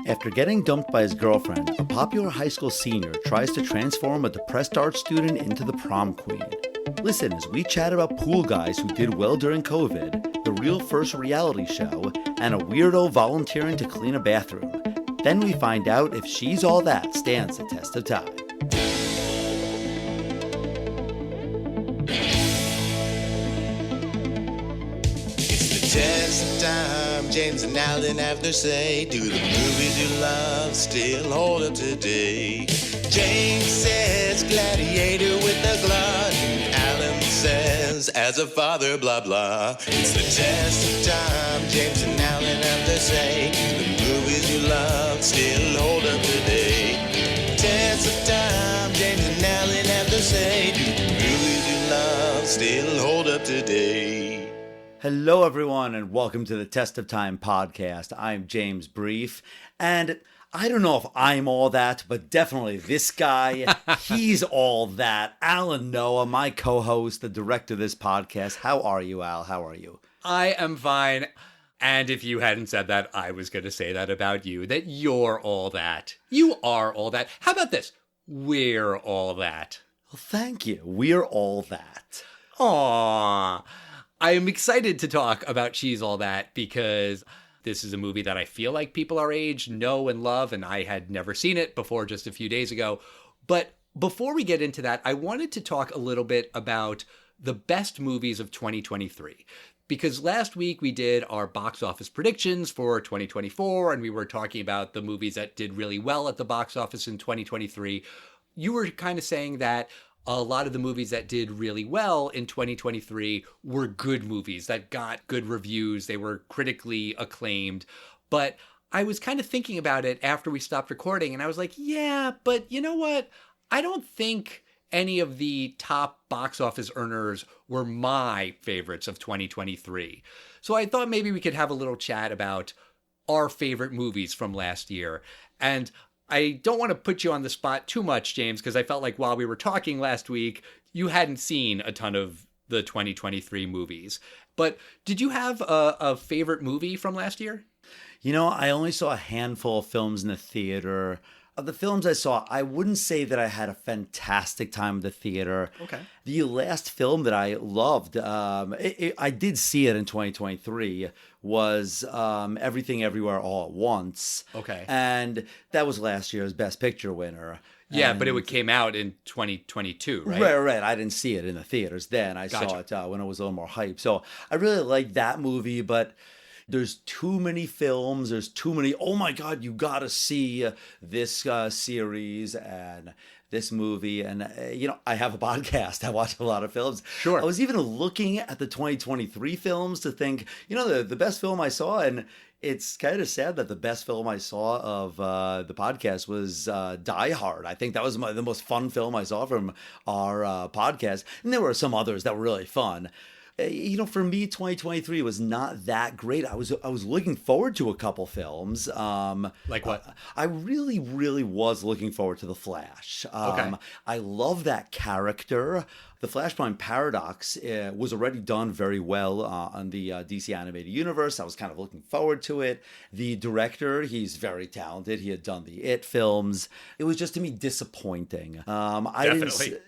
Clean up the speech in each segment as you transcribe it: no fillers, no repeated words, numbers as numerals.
After getting dumped by his girlfriend, a popular high school senior tries to transform a depressed art student into the prom queen. Listen as we chat about pool guys who did well during COVID, the real first reality show, and a weirdo volunteering to clean a bathroom. Then we find out if She's All That stands the test of time. Test of time, James and Alan have their say. Do the movies you love still hold up today? James says Gladiator with the glutton. Alan says as a father, blah blah. It's the test of time, James and Alan have their say. Do the movies you love still hold up today? Test of time, James and Alan have their say. Do the movies you love still hold up today? Hello, everyone, and welcome to the Test of Time podcast. I'm James Brief, and I don't know if I'm all that, but definitely this guy, he's all that. Alan Noah, my co-host, the director of this podcast. How are you, Al? How are you? I am fine. And if you hadn't said that, I was going to say that about you, that you're all that. You are all that. How about this? We're all that. Well, thank you. We're all that. Aww. I am excited to talk about She's All That because this is a movie that I feel like people our age know and love, and I had never seen it before just a few days ago. But before we get into that, I wanted to talk a little bit about the best movies of 2023. Because last week we did our box office predictions for 2024, and we were talking about the movies that did really well at the box office in 2023. You were kind of saying that a lot of the movies that did really well in 2023 were good movies that got good reviews. They were critically acclaimed. But I was kind of thinking about it after we stopped recording, and I was like, yeah, but you know what? I don't think any of the top box office earners were my favorites of 2023. So I thought maybe we could have a little chat about our favorite movies from last year. And I don't want to put you on the spot too much, James, because I felt like while we were talking last week, you hadn't seen a ton of the 2023 movies. But did you have a favorite movie from last year? You know, I only saw a handful of films in the theater. Of the films I saw, I wouldn't say that I had a fantastic time at the theater. Okay. The last film that I loved, I did see it in 2023, was Everything Everywhere All at Once. Okay. And that was last year's Best Picture winner. Yeah, And but it came out in 2022, right? Right. I didn't see it in the theaters then. I saw it when it was a little more hype. So I really liked that movie, but there's too many films. There's too many, oh my God, you got to see this series and this movie. And, I have a podcast. I watch a lot of films. Sure. I was even looking at the 2023 films to think, the best film I saw. And it's kind of sad that the best film I saw of the podcast was Die Hard. I think that was the most fun film I saw from our podcast. And there were some others that were really fun. For me, 2023 was not that great. I was looking forward to a couple films. Like what? I really, really was looking forward to The Flash. Okay. I love that character. The Flashpoint Paradox was already done very well on the DC Animated Universe. I was kind of looking forward to it. The director, he's very talented. He had done the It films. It was just, to me, disappointing. Definitely.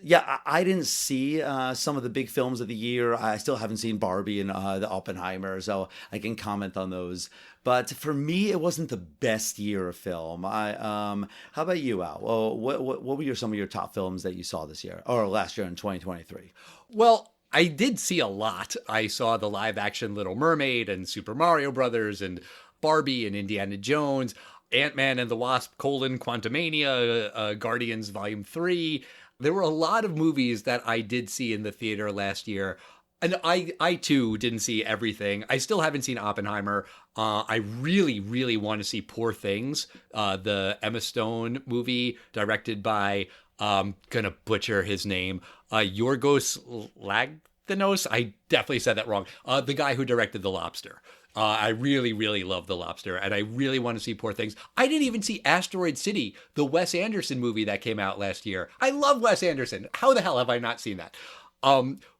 I didn't see some of the big films of the year. I still haven't seen Barbie and the Oppenheimer, so I can comment on those. But for me, it wasn't the best year of film. How about you, Al? Well, what were some of your top films that you saw this year or last year in 2023? Well, I did see a lot. I saw the live action Little Mermaid and Super Mario Brothers and Barbie and Indiana Jones, Ant-Man and the Wasp: Quantumania, Guardians Volume 3. There were a lot of movies that I did see in the theater last year. And I too didn't see everything. I still haven't seen Oppenheimer. I really, really want to see Poor Things, the Emma Stone movie directed by, gonna butcher his name, Yorgos Lanthimos. I definitely said that wrong. The guy who directed The Lobster. I really, really love The Lobster, and I really want to see Poor Things. I didn't even see Asteroid City, the Wes Anderson movie that came out last year. I love Wes Anderson. How the hell have I not seen that?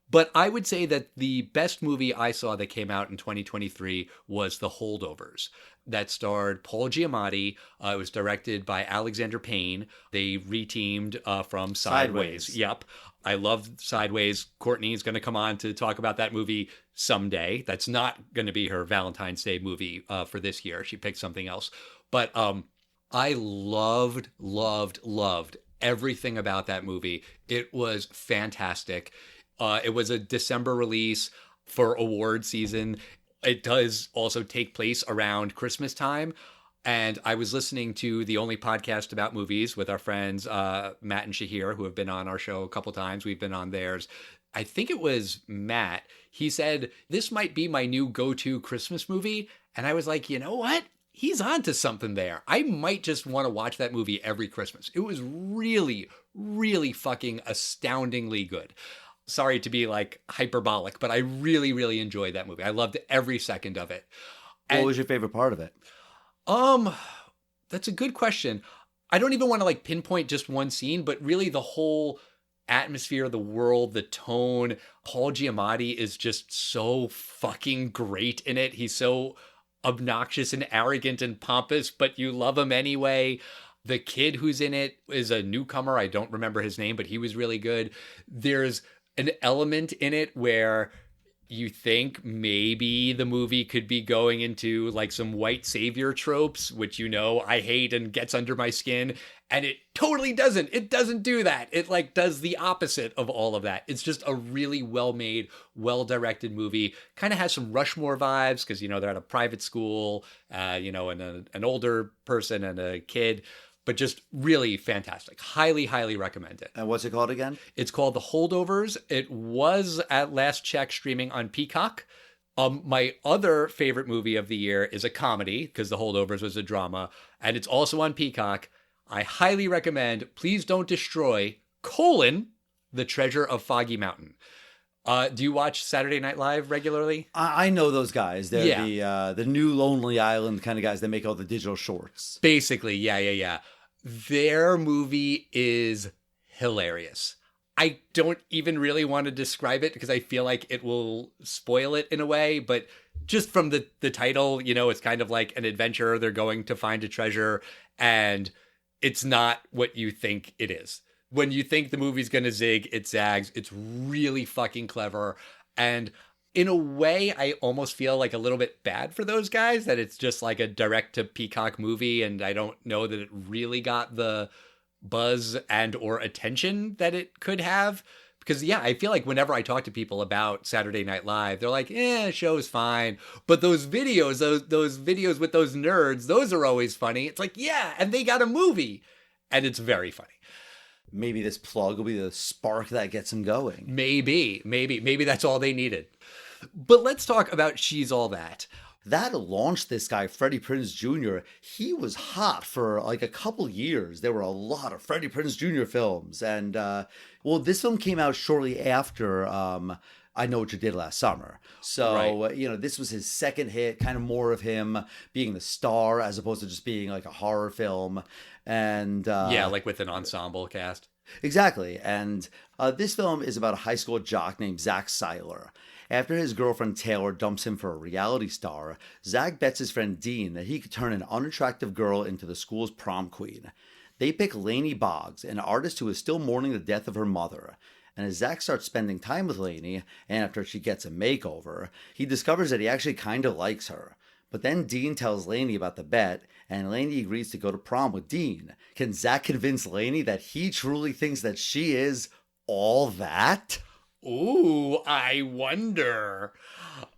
But I would say that the best movie I saw that came out in 2023 was The Holdovers. That starred Paul Giamatti. It was directed by Alexander Payne. They reteamed from Sideways. Yep. I love Sideways. Courtney is going to come on to talk about that movie someday. That's not going to be her Valentine's Day movie for this year. She picked something else. But I loved everything about that movie. It was fantastic. It was a December release for award season. It does also take place around Christmas time. And I was listening to the only podcast about movies with our friends, Matt and Shahir, who have been on our show a couple times. We've been on theirs. I think it was Matt. He said, this might be my new go-to Christmas movie. And I was like, you know what? He's onto something there. I might just want to watch that movie every Christmas. It was really, really fucking astoundingly good. Sorry to be like hyperbolic, but I really, really enjoyed that movie. I loved every second of it. What was your favorite part of it? That's a good question. I don't even want to like pinpoint just one scene, but really the whole atmosphere, the world, the tone. Paul Giamatti is just so fucking great in it. He's so obnoxious and arrogant and pompous, but you love him anyway. The kid who's in it is a newcomer. I don't remember his name, but he was really good. There's an element in it where you think maybe the movie could be going into like some white savior tropes, which, you know, I hate and gets under my skin. And it totally doesn't. It doesn't do that. It like does the opposite of all of that. It's just a really well-made, well-directed movie. Kind of has some Rushmore vibes because, you know, they're at a private school, you know, and an older person and a kid. But just really fantastic. Highly, highly recommend it. And what's it called again? It's called The Holdovers. It was at last check streaming on Peacock. My other favorite movie of the year is a comedy because The Holdovers was a drama. And it's also on Peacock. I highly recommend Please Don't Destroy, The Treasure of Foggy Mountain. Do you watch Saturday Night Live regularly? I know those guys. They're the new Lonely Island kind of guys that make all the digital shorts. Basically, yeah. Their movie is hilarious. I don't even really want to describe it because I feel like it will spoil it in a way, but just from the title, you know, it's kind of like an adventure. They're going to find a treasure, and it's not what you think it is. When you think the movie's going to zig, it zags. It's really fucking clever. And in a way, I almost feel like a little bit bad for those guys that it's just like a direct to Peacock movie. And I don't know that it really got the buzz and or attention that it could have. Because, yeah, I feel like whenever I talk to people about Saturday Night Live, they're like, show's fine. But those videos, those videos with those nerds, those are always funny. It's like, yeah, and they got a movie. And it's very funny. Maybe this plug will be the spark that gets them going. Maybe that's all they needed. But let's talk about She's All That. That launched this guy, Freddie Prinze Jr. He was hot for like a couple years. There were a lot of Freddie Prinze Jr. films. And, this film came out shortly after I Know What You Did Last Summer. So, right. You know, this was his second hit, kind of more of him being the star as opposed to just being like a horror film. And like with an ensemble cast. Exactly. And this film is about a high school jock named Zach Seiler. After his girlfriend Taylor dumps him for a reality star, Zach bets his friend Dean that he could turn an unattractive girl into the school's prom queen. They pick Lainey Boggs, an artist who is still mourning the death of her mother. And as Zach starts spending time with Lainey, and after she gets a makeover, he discovers that he actually kind of likes her. But then Dean tells Lainey about the bet, and Lainey agrees to go to prom with Dean. Can Zach convince Lainey that he truly thinks that she is all that? Ooh, I wonder.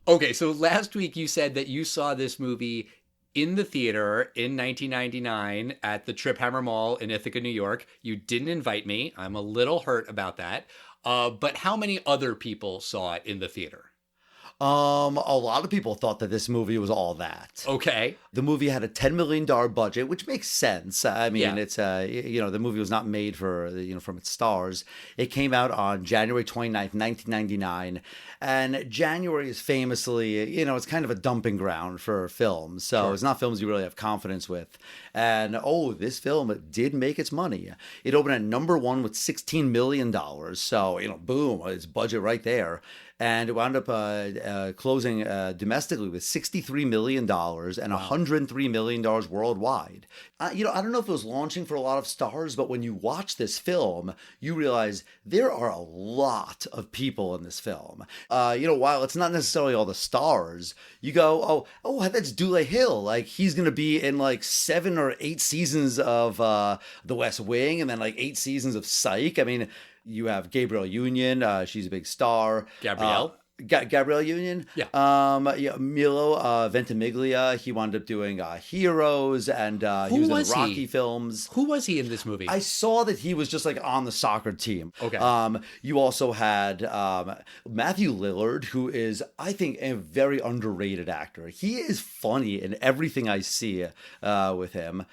Okay, so last week you said that you saw this movie in the theater in 1999 at the Trip Hammer Mall in Ithaca, New York. You didn't invite me. I'm a little hurt about that. But how many other people saw it in the theater? A lot of people thought that this movie was all that. Okay. The movie had a $10 million budget, which makes sense. I mean, Yeah. it's the movie was not made for from its stars. It came out on January 29th, 1999, and January is famously, it's kind of a dumping ground for films. So Sure. it's not films you really have confidence with. And this film did make its money. It opened at number one with $16 million. So boom, its budget right there. And it wound up closing domestically with $63 million and $103 million worldwide. I don't know if it was launching for a lot of stars, but when you watch this film, you realize there are a lot of people in this film. While it's not necessarily all the stars, you go, oh, that's Dule Hill. Like, he's going to be in like 7 or 8 seasons of The West Wing and then like 8 seasons of Psych. I mean, you have Gabrielle Union. She's a big star. Gabrielle? Gabrielle Union. Yeah. Milo Ventimiglia. He wound up doing Heroes, and he was in the Rocky films. Who was he in this movie? I saw that he was just like on the soccer team. Okay. You also had Matthew Lillard, who is, I think, a very underrated actor. He is funny in everything I see with him.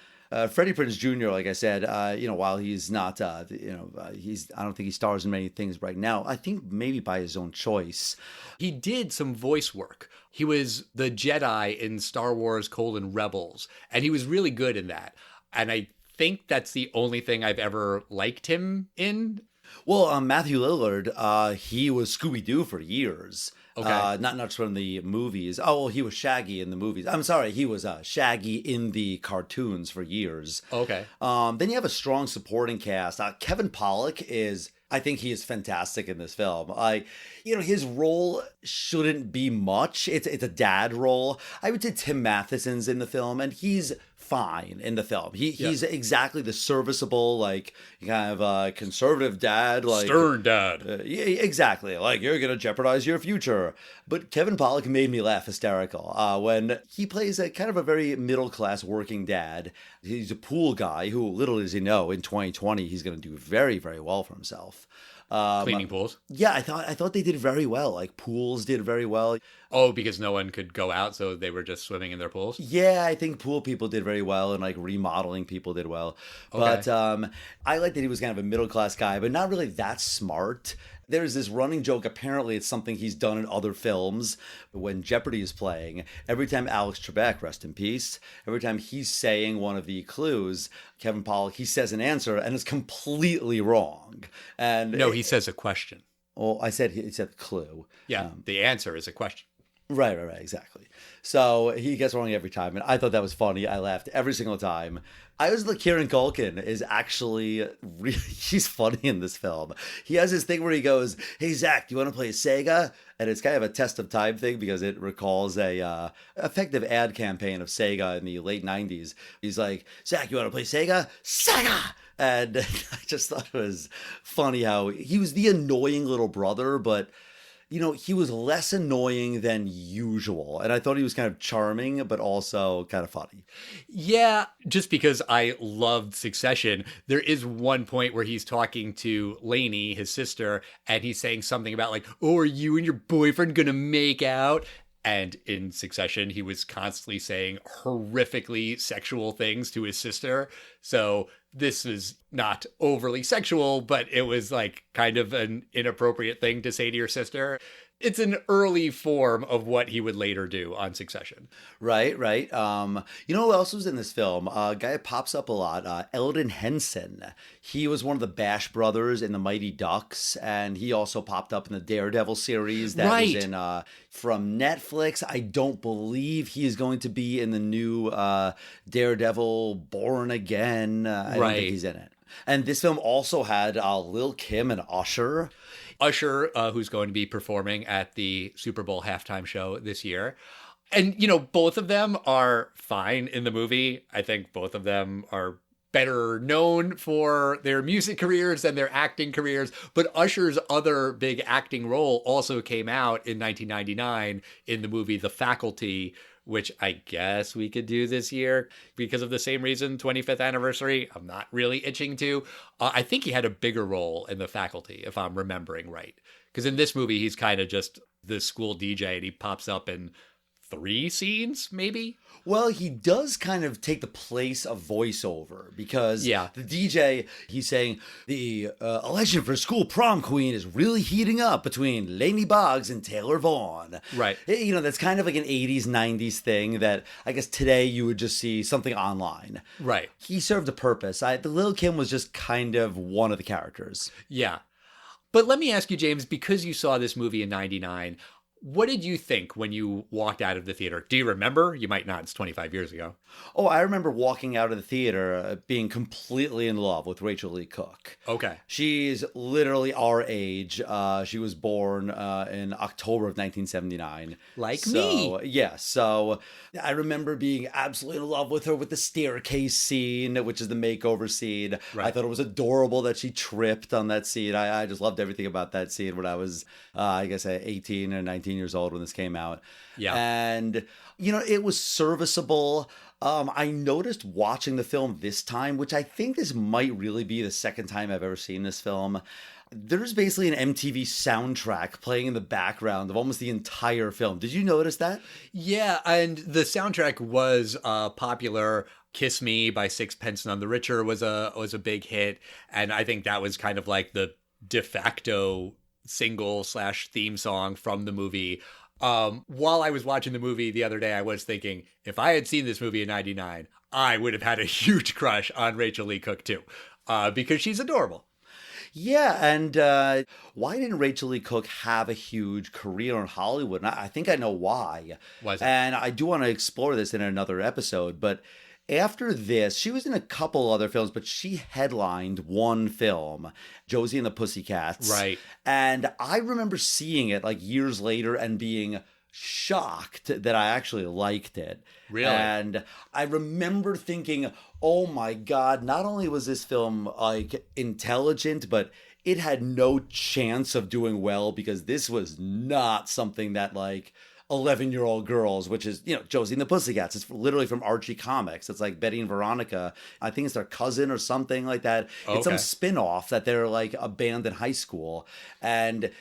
Freddie Prinze Jr., like I said, while he's not, I don't think he stars in many things right now. I think maybe by his own choice. He did some voice work. He was the Jedi in Star Wars: Rebels, and he was really good in that. And I think that's the only thing I've ever liked him in. Well, Matthew Lillard, he was Scooby-Doo for years. Okay. Not just from the movies. Oh, well, he was Shaggy in the movies. I'm sorry, he was Shaggy in the cartoons for years. Okay. Then you have a strong supporting cast. Kevin Pollak I think he is fantastic in this film. His role shouldn't be much. It's a dad role. I would say Tim Matheson's in the film, and he's fine in the film. He's exactly the serviceable, like, kind of conservative dad, like stern dad. Yeah, exactly. Like, you're gonna jeopardize your future. But Kevin Pollak made me laugh hysterical when he plays a kind of a very middle class working dad. He's a pool guy who, little does he know, in 2020 he's gonna do very, very well for himself. Cleaning pools. Yeah, I thought they did very well. Like, pools did very well. Oh, because no one could go out, so they were just swimming in their pools? Yeah, I think pool people did very well, and like remodeling people did well. Okay. But I like that he was kind of a middle class guy, but not really that smart. There's this running joke. Apparently, it's something he's done in other films. When Jeopardy is playing, every time Alex Trebek, rest in peace, every time he's saying one of the clues, Kevin Pollak, he says an answer, and it's completely wrong. And No, he says a question. Well, he said clue. Yeah, the answer is a question. Right, exactly. So he gets wrong every time, and I thought that was funny. I laughed every single time. I was like, Kieran Culkin is actually he's funny in this film. He has this thing where he goes, "Hey Zach, do you want to play Sega?" And it's kind of a test of time thing because it recalls a effective ad campaign of Sega in the late 90s. He's like, "Zach, you want to play Sega? Sega!" And I just thought it was funny how he was the annoying little brother, but he was less annoying than usual. And I thought he was kind of charming, but also kind of funny. Yeah, just because I loved Succession, there is one point where he's talking to Lainey, his sister, and he's saying something about like, "Oh, are you and your boyfriend gonna make out?" And in Succession, he was constantly saying horrifically sexual things to his sister. So this is not overly sexual, but it was like kind of an inappropriate thing to say to your sister. It's an early form of what he would later do on Succession. Right. You know who else was in this film? A guy that pops up a lot, Eldon Henson. He was one of the Bash brothers in the Mighty Ducks, and he also popped up in the Daredevil series that was in from Netflix. I don't believe he is going to be in the new Daredevil Born Again. I don't think he's in it. And this film also had Lil Kim and Usher. Usher, who's going to be performing at the Super Bowl halftime show this year. And, both of them are fine in the movie. I think both of them are better known for their music careers than their acting careers. But Usher's other big acting role also came out in 1999 in the movie The Faculty, which I guess we could do this year because of the same reason, 25th anniversary. I'm not really itching to. I think he had a bigger role in The Faculty, if I'm remembering right. Because in this movie, he's kind of just the school DJ, and he pops up in 3 scenes, maybe? Well, he does kind of take the place of voiceover because the DJ, he's saying the election for school prom queen is really heating up between Lainey Boggs and Taylor Vaughn. Right. You know, that's kind of like an 80s, 90s thing that I guess today you would just see something online. Right. He served a purpose. The Lil' Kim was just kind of one of the characters. Yeah. But let me ask you, James, because you saw this movie in 99, what did you think when you walked out of the theater? Do you remember? You might not. It's 25 years ago. Oh, I remember walking out of the theater being completely in love with Rachel Lee Cook. Okay. She's literally our age. She was born in October of 1979. Like me. Yeah. So I remember being absolutely in love with her with the staircase scene, which is the makeover scene. Right. I thought it was adorable that she tripped on that scene. I just loved everything about that scene when I was, I guess, 18 or 19 years old when this came out. Yeah. And, you know, it was serviceable. I noticed watching the film this time, which I think this might really be the second time I've ever seen this film. There's basically an MTV soundtrack playing in the background of almost the entire film. Did you notice that? Yeah, and the soundtrack was popular. Kiss Me by Sixpence None the Richer was a big hit, and I think that was kind of like the de facto single/theme song from the movie. While I was watching the movie the other day, I was thinking, if I had seen this movie in 99, I would have had a huge crush on Rachel Lee Cook too, because she's adorable. Yeah, and why didn't Rachel Lee Cook have a huge career in Hollywood? And I think I know why. Why is that? And I do want to explore this in another episode, but after this, she was in a couple other films, but she headlined one film, Josie and the Pussycats. Right. And I remember seeing it like years later and being shocked that I actually liked it. Really? And I remember thinking, oh my God, not only was this film like intelligent, but it had no chance of doing well because this was not something that like 11-year-old girls, which is, you know, Josie and the Pussycats. It's literally from Archie Comics. It's like Betty and Veronica. I think it's their cousin or something like that. It's some spin-off that they're like a band in high school. And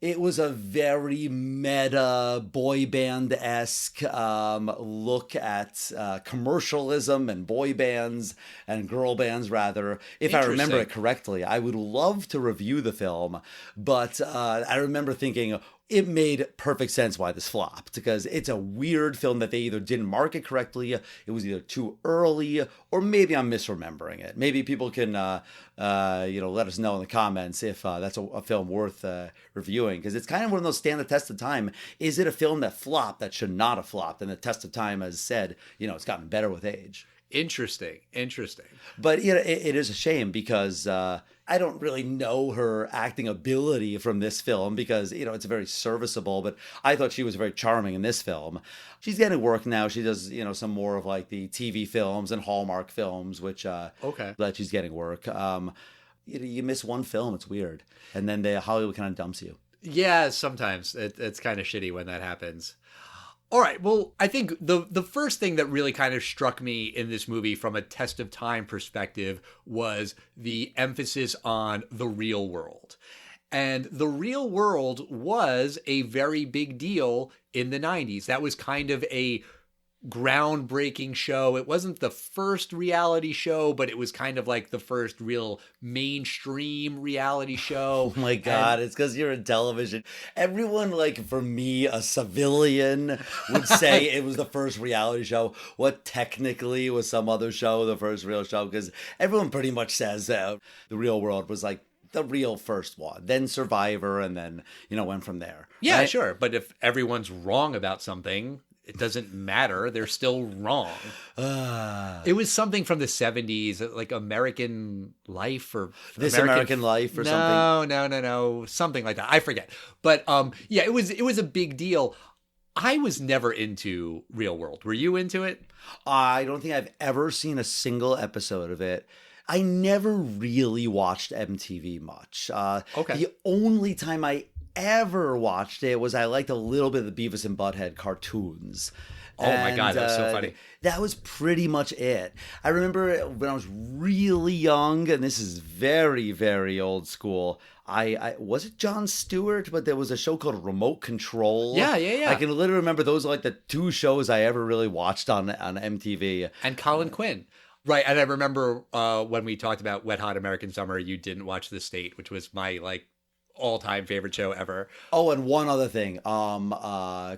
it was a very meta boy band-esque look at commercialism and boy bands and girl bands, rather. If I remember it correctly, I would love to review the film, but I remember thinking, it made perfect sense why this flopped, because it's a weird film that they either didn't market correctly, it was either too early, or maybe I'm misremembering it. Maybe people can, let us know in the comments if that's a film worth reviewing, because it's kind of one of those stand the test of time. Is it a film that flopped that should not have flopped? And the test of time has said, you know, it's gotten better with age. Interesting. But you know, it is a shame because I don't really know her acting ability from this film because, you know, it's very serviceable, but I thought she was very charming in this film. She's getting work now. She does, you know, some more of like the TV films and Hallmark films, which that she's getting work. You miss one film, it's weird. And then Hollywood kind of dumps you. Yeah, sometimes it's kind of shitty when that happens. All right, well, I think the first thing that really kind of struck me in this movie from a test of time perspective was the emphasis on the real world. And the real world was a very big deal in the 90s. That was kind of a groundbreaking show. It wasn't the first reality show, but it was kind of like the first real mainstream reality show. Oh my God, it's because you're in television. Everyone, like for me, a civilian, would say it was the first reality show. What technically was some other show, the first real show? Because everyone pretty much says the Real World was like the real first one, then Survivor, and then, you know, went from there. Yeah, right? Sure. But if everyone's wrong about something, it doesn't matter. They're still wrong. It was something from the 70s, like American Life or American Life or something. No. Something like that. I forget. But yeah, it was a big deal. I was never into Real World. Were you into it? I don't think I've ever seen a single episode of it. I never really watched MTV much. The only time I ever watched it was I liked a little bit of the Beavis and Butthead cartoons. Oh my God, that was so funny. That was pretty much it. I remember when I was really young, and this is very, very old school. I was it Jon Stewart, but there was a show called Remote Control. Yeah. I can literally remember those are like the two shows I ever really watched on MTV. And Colin Quinn. Right. And I remember when we talked about Wet Hot American Summer, you didn't watch The State, which was my like all-time favorite show ever. Oh, and one other thing.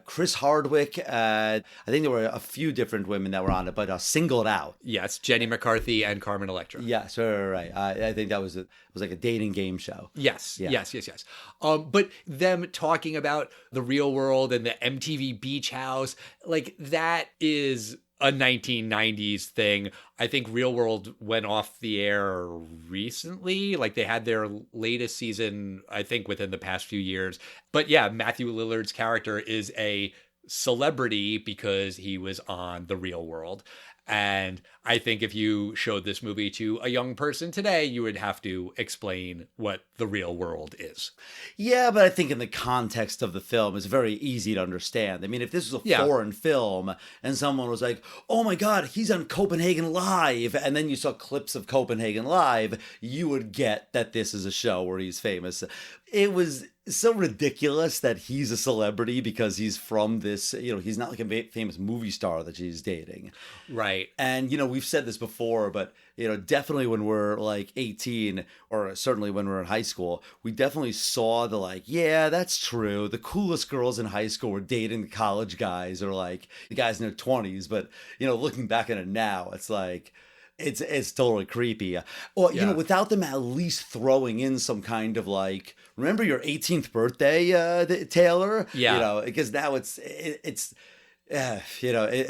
Chris Hardwick, I think there were a few different women that were on it, but Singled Out. Yes, Jenny McCarthy and Carmen Electra. Yes, right. I think that was like a dating game show. Yes, Yeah. yes. But them talking about the real world and the MTV Beach House, like that is a 1990s thing. I think Real World went off the air recently. Like they had their latest season, I think, within the past few years. But yeah, Matthew Lillard's character is a celebrity because he was on The Real World. And I think if you showed this movie to a young person today, you would have to explain what The Real World is. Yeah, but I think in the context of the film, it's very easy to understand. I mean, if this was a foreign film and someone was like, oh my God, he's on Copenhagen Live, and then you saw clips of Copenhagen Live, you would get that this is a show where he's famous. It was so ridiculous that he's a celebrity because he's from this, he's not like a famous movie star that she's dating. Right. And, we've said this before, but, definitely when we're like 18 or certainly when we're in high school, we definitely saw the like, yeah, that's true. The coolest girls in high school were dating the college guys or like the guys in their 20s. But, looking back at it now, it's like, it's totally creepy. Or, without them at least throwing in some kind of like, remember your 18th birthday, Taylor? Yeah. Because now it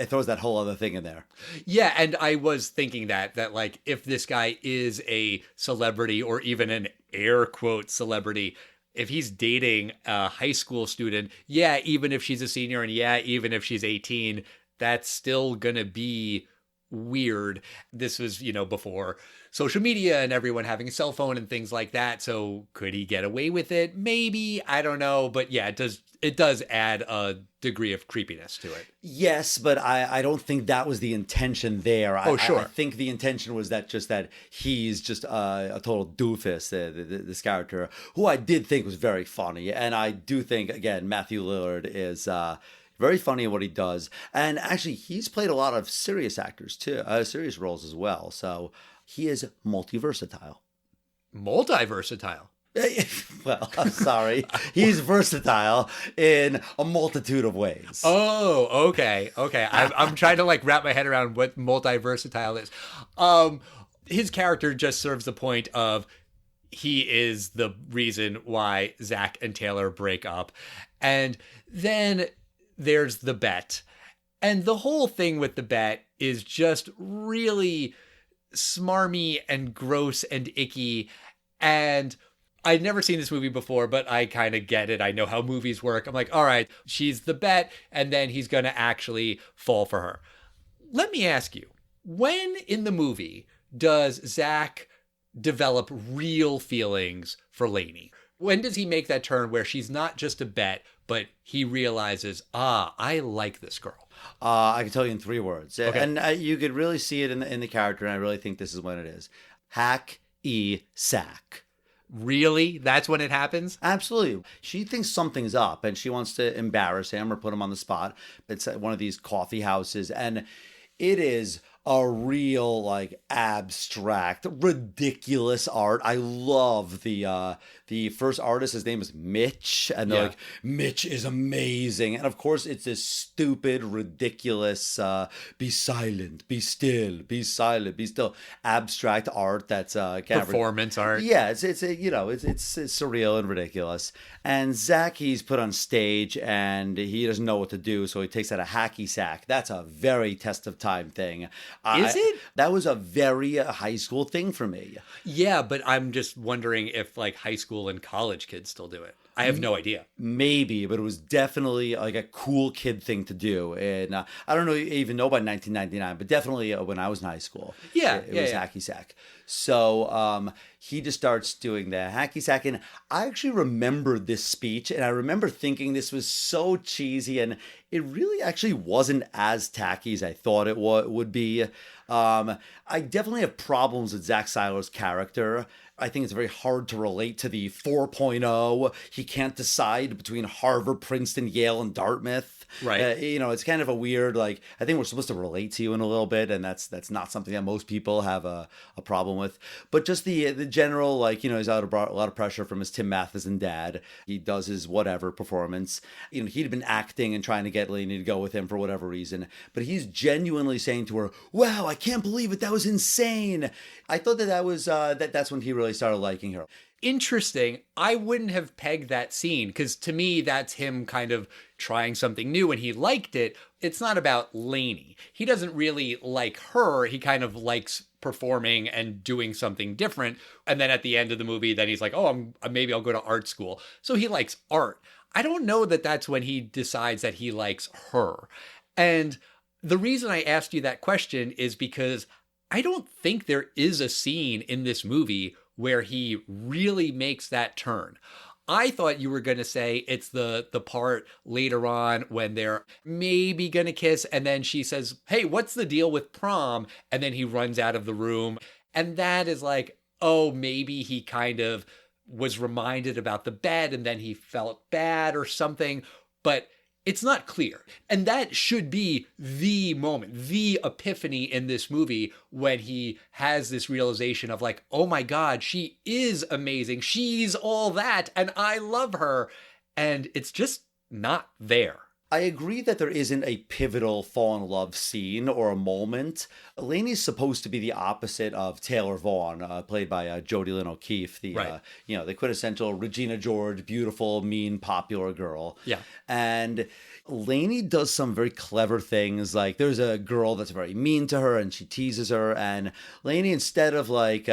throws that whole other thing in there. Yeah, and I was thinking that like if this guy is a celebrity or even an air quote celebrity, if he's dating a high school student, yeah, even if she's a senior and yeah, even if she's 18, that's still gonna be weird. This was, before social media and everyone having a cell phone and things like that. So could he get away with it? Maybe. I don't know. But yeah, it does add a degree of creepiness to it. Yes, but I don't think that was the intention there. Oh, sure. I think the intention was that he's just a total doofus, this character, who I did think was very funny. And I do think, again, Matthew Lillard is very funny in what he does. And actually, he's played a lot of serious actors too, serious roles as well. So he is multi-versatile. Multi-versatile? Well, I'm sorry. He's versatile in a multitude of ways. Oh, okay. I'm trying to like wrap my head around what multi-versatile is. His character just serves the point of he is the reason why Zach and Taylor break up. And then there's the bet. And the whole thing with the bet is just really smarmy and gross and icky. And I'd never seen this movie before, but I kind of get it. I know how movies work. I'm like, all right, she's the bet, and then he's going to actually fall for her. Let me ask you, when in the movie does Zach develop real feelings for Lainey? When does he make that turn where she's not just a bet, but he realizes, I like this girl? I can tell you in 3 words. Okay. And you could really see it in the character, and I really think this is when it is. Hack-e-sack. Really? That's when it happens? Absolutely. She thinks something's up, and she wants to embarrass him or put him on the spot. It's at one of these coffee houses, and it is a real like abstract, ridiculous art. I love the first artist. His name is Mitch, and they're like, Mitch is amazing. And of course, it's this stupid, ridiculous, be silent, be still, be silent, be still, abstract art that's performance art. Yeah, it's surreal and ridiculous. And Zach, he's put on stage and he doesn't know what to do, so he takes out a hacky sack. That's a very test of time thing. Is it? That was a very high school thing for me. Yeah, but I'm just wondering if like high school and college kids still do it. I have no idea. Maybe, but it was definitely like a cool kid thing to do. And I don't know even know about 1999, but definitely when I was in high school, it was hacky sack. So he just starts doing the hacky sack. And I actually remembered this speech, and I remember thinking this was so cheesy, and it really actually wasn't as tacky as I thought it would be. I definitely have problems with Zach Seiler's character. I think it's very hard to relate to the 4.0. He can't decide between Harvard, Princeton, Yale, and Dartmouth. Right. It's kind of a weird, like, I think we're supposed to relate to you in a little bit, and that's not something that most people have a problem with. But just the general, like, he's out of a lot of pressure from his Tim Matheson dad. He does his whatever performance. He'd been acting and trying to get Lainey to go with him for whatever reason. But he's genuinely saying to her, wow, I can't believe it. That was insane. I thought that was, that's when he really started liking her. Interesting. I wouldn't have pegged that scene because to me, that's him kind of trying something new and he liked it. It's not about Lainey. He doesn't really like her. He kind of likes performing and doing something different. And then at the end of the movie, then he's like, oh, maybe I'll go to art school. So he likes art. I don't know that that's when he decides that he likes her. And the reason I asked you that question is because I don't think there is a scene in this movie where he really makes that turn. I thought you were going to say it's the part later on when they're maybe going to kiss and then she says, hey, what's the deal with prom? And then he runs out of the room. And that is like, oh, maybe he kind of was reminded about the bed and then he felt bad or something. But it's not clear. And that should be the moment, the epiphany in this movie when he has this realization of like, oh my God, she is amazing. She's all that. And I love her. And it's just not there. I agree that there isn't a pivotal fall in love scene or a moment. Lainey's supposed to be the opposite of Taylor Vaughn, played by Jodie Lynn O'Keefe, the the quintessential Regina George, beautiful, mean, popular girl. Yeah. And Lainey does some very clever things. Like there's a girl that's very mean to her and she teases her. And Lainey, instead of like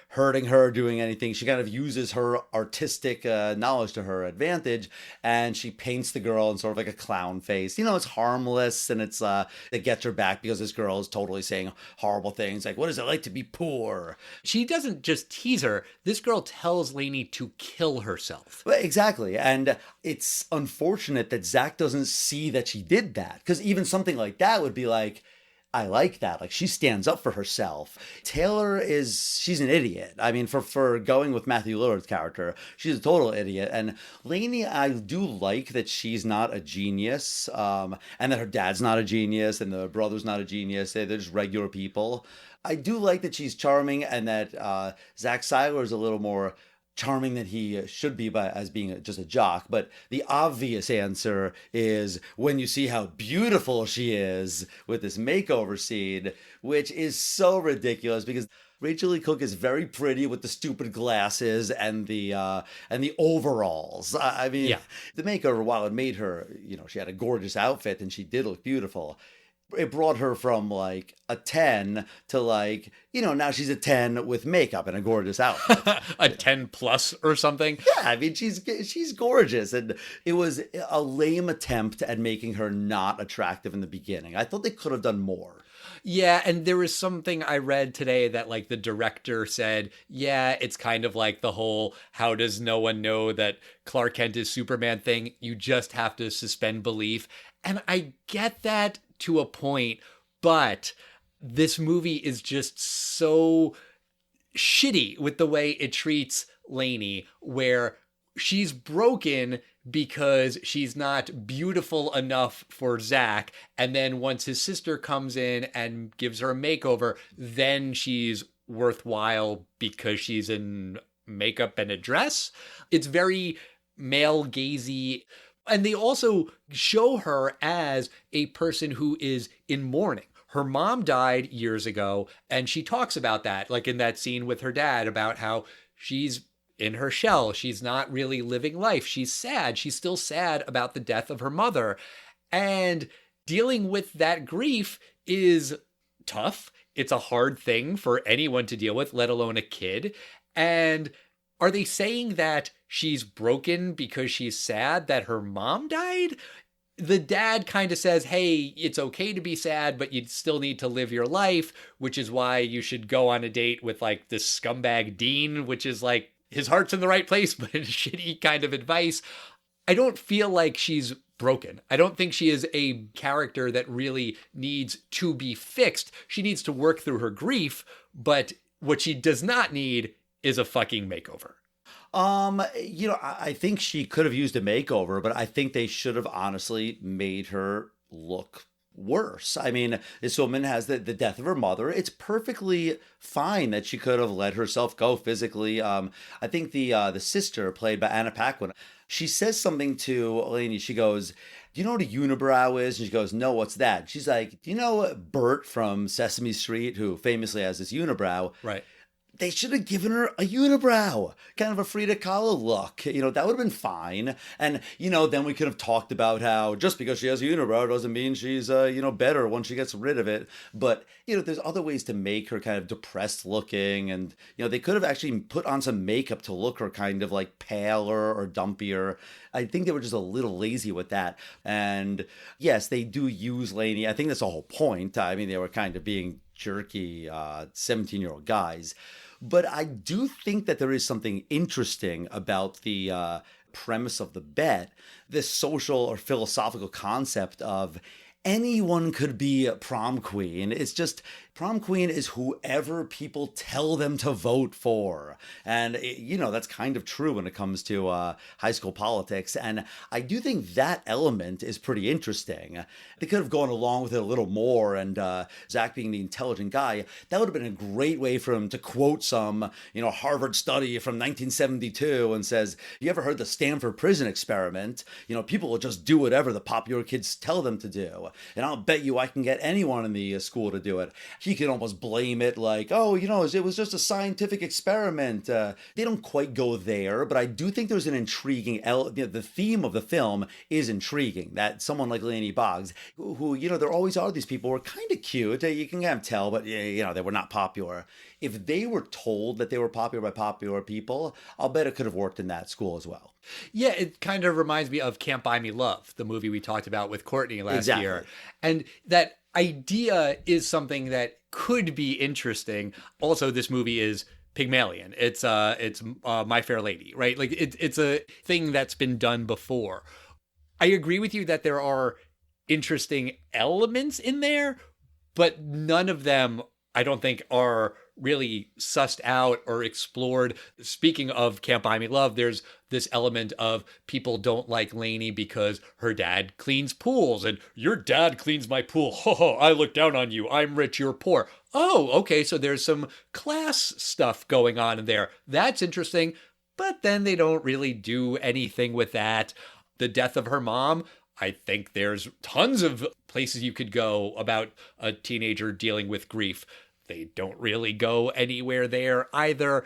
hurting her, doing anything, she kind of uses her artistic knowledge to her advantage. And she paints the girl in sort of like a clown face. It's harmless and it gets her back because this girl is totally saying horrible things. Like, what is it like to be poor? She doesn't just tease her. This girl tells Lainey to kill herself. Exactly. And it's unfortunate that Zach doesn't see that she did that, because even something like that would be like, I like that. Like she stands up for herself. Taylor she's an idiot. I mean, for going with Matthew Lillard's character, she's a total idiot. And Lainey, I do like that she's not a genius, and that her dad's not a genius, and the brother's not a genius. They're just regular people. I do like that she's charming, and that Zach Seiler is a little more charming than he should be as being just a jock. But the obvious answer is when you see how beautiful she is with this makeover scene, which is so ridiculous because Rachel Lee Cook is very pretty with the stupid glasses and the overalls. I mean, the makeover, while it made her, she had a gorgeous outfit and she did look beautiful, it brought her from like a 10 to like, now she's a 10 with makeup and a gorgeous outfit. A 10 plus or something. Yeah, I mean, she's gorgeous. And it was a lame attempt at making her not attractive in the beginning. I thought they could have done more. Yeah, and there was something I read today that like the director said, yeah, it's kind of like the whole how does no one know that Clark Kent is Superman thing. You just have to suspend belief. And I get that to a point, but this movie is just so shitty with the way it treats Lainey, where she's broken because she's not beautiful enough for Zach. And then once his sister comes in and gives her a makeover, then she's worthwhile because she's in makeup and a dress. It's very male gazy. And they also show her as a person who is in mourning. Her mom died years ago, and she talks about that, like in that scene with her dad, about how she's in her shell. She's not really living life. She's sad. She's still sad about the death of her mother. And dealing with that grief is tough. It's a hard thing for anyone to deal with, let alone a kid. And Are they saying that she's broken because she's sad that her mom died? The dad kind of says, hey, it's okay to be sad, but you still need to live your life, which is why you should go on a date with like this scumbag Dean, which is like his heart's in the right place, but shitty kind of advice. I don't feel like she's broken. I don't think she is a character that really needs to be fixed. She needs to work through her grief, but what she does not need is a fucking makeover. I think she could have used a makeover, but I think they should have honestly made her look worse. I mean, this woman has the death of her mother. It's perfectly fine that she could have let herself go physically. I think the sister, played by Anna Paquin, she says something to Lainey. She goes, do you know what a unibrow is? And she goes, no, what's that? She's like, do you know Bert from Sesame Street, who famously has this unibrow? Right. They should have given her a unibrow, kind of a Frida Kahlo look. That would have been fine. And, then we could have talked about how just because she has a unibrow doesn't mean she's, better once she gets rid of it. But, there's other ways to make her kind of depressed looking. And, they could have actually put on some makeup to look her kind of like paler or dumpier. I think they were just a little lazy with that. And yes, they do use Lainey. I think that's the whole point. I mean, they were kind of being jerky 17-year-old guys. But I do think that there is something interesting about the premise of the bet, this social or philosophical concept of anyone could be a prom queen. It's just prom queen is whoever people tell them to vote for. And, that's kind of true when it comes to high school politics. And I do think that element is pretty interesting. They could have gone along with it a little more. And Zach being the intelligent guy, that would have been a great way for him to quote some, Harvard study from 1972 and says, you ever heard the Stanford prison experiment? People will just do whatever the popular kids tell them to do. And I'll bet you I can get anyone in the school to do it. He can almost blame it like, it was just a scientific experiment. They don't quite go there, but I do think there's an intriguing the theme of the film is intriguing, that someone like Lainey Boggs, who, there always are these people who are kind of cute. You can kind of tell, but, they were not popular. If they were told that they were popular by popular people, I'll bet it could have worked in that school as well. Yeah, it kind of reminds me of Can't Buy Me Love, the movie we talked about with Courtney last year. And that idea is something that could be interesting. Also, this movie is Pygmalion. It's My Fair Lady, right? Like it's a thing that's been done before. I agree with you that there are interesting elements in there, but none of them I don't think are really sussed out or explored. Speaking of Can't Buy Me Love, there's this element of people don't like Lainey because her dad cleans pools and your dad cleans my pool. Ho, I look down on you. I'm rich, you're poor. Oh, okay. So there's some class stuff going on in there. That's interesting. But then they don't really do anything with that. The death of her mom, I think there's tons of places you could go about a teenager dealing with grief. They don't really go anywhere there either.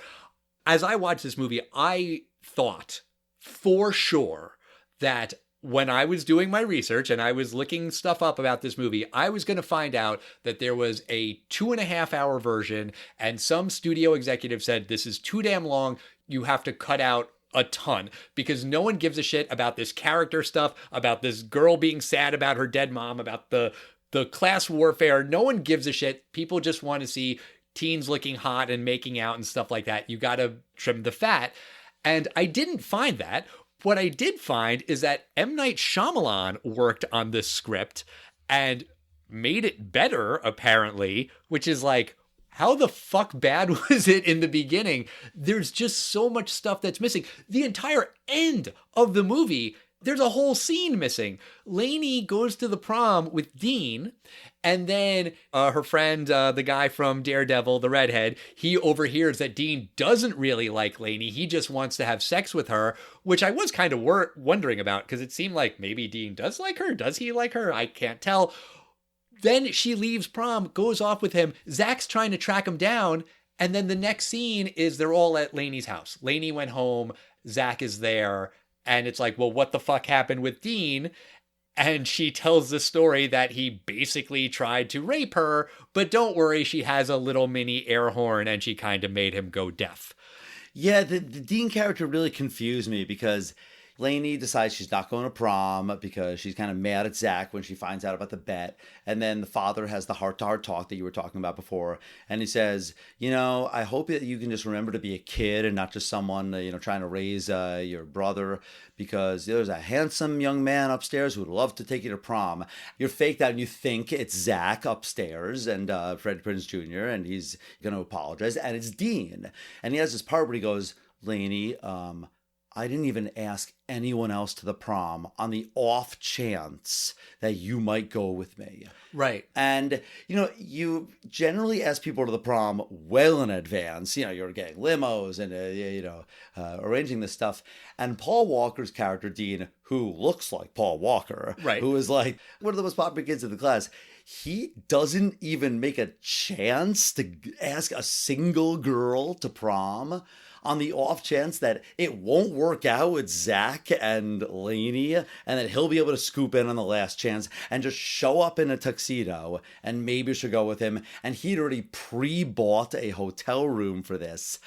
As I watched this movie, I thought for sure that when I was doing my research and I was looking stuff up about this movie, I was going to find out that there was a 2.5-hour version and some studio executive said, this is too damn long. You have to cut out a ton because no one gives a shit about this character stuff, about this girl being sad about her dead mom, about the class warfare. No one gives a shit. People just want to see teens looking hot and making out and stuff like that. You got to trim the fat. And I didn't find that. What I did find is that M. Night Shyamalan worked on this script and made it better, apparently, which is like, how the fuck bad was it in the beginning? There's just so much stuff that's missing. The entire end of the movie, there's a whole scene missing. Lainey goes to the prom with Dean, and then her friend, the guy from Daredevil, the redhead, he overhears that Dean doesn't really like Lainey. He just wants to have sex with her, which I was kind of wondering about because it seemed like maybe Dean does like her. Does he like her? I can't tell. Then she leaves prom, goes off with him. Zach's trying to track him down. And then the next scene is they're all at Lainey's house. Lainey went home. Zach is there. And it's like, well, what the fuck happened with Dean? And she tells the story that he basically tried to rape her. But don't worry, she has a little mini air horn and she kind of made him go deaf. Yeah, the Dean character really confused me because Lainey decides she's not going to prom because she's kind of mad at Zach when she finds out about the bet. And then the father has the heart-to-heart talk that you were talking about before. And he says, I hope that you can just remember to be a kid and not just someone, trying to raise your brother, because there's a handsome young man upstairs who would love to take you to prom. You're faked out and you think it's Zach upstairs and Freddie Prinze Jr. and he's going to apologize. And it's Dean. And he has this part where he goes, Lainey, I didn't even ask anyone else to the prom on the off chance that you might go with me. Right. And, you generally ask people to the prom well in advance. You're getting limos and, arranging this stuff. And Paul Walker's character, Dean, who looks like Paul Walker, right, who is like one of the most popular kids in the class, he doesn't even make a chance to ask a single girl to prom on the off chance that it won't work out with Zach and Lainey and that he'll be able to scoop in on the last chance and just show up in a tuxedo and maybe she'll go with him. And he'd already pre-bought a hotel room for this.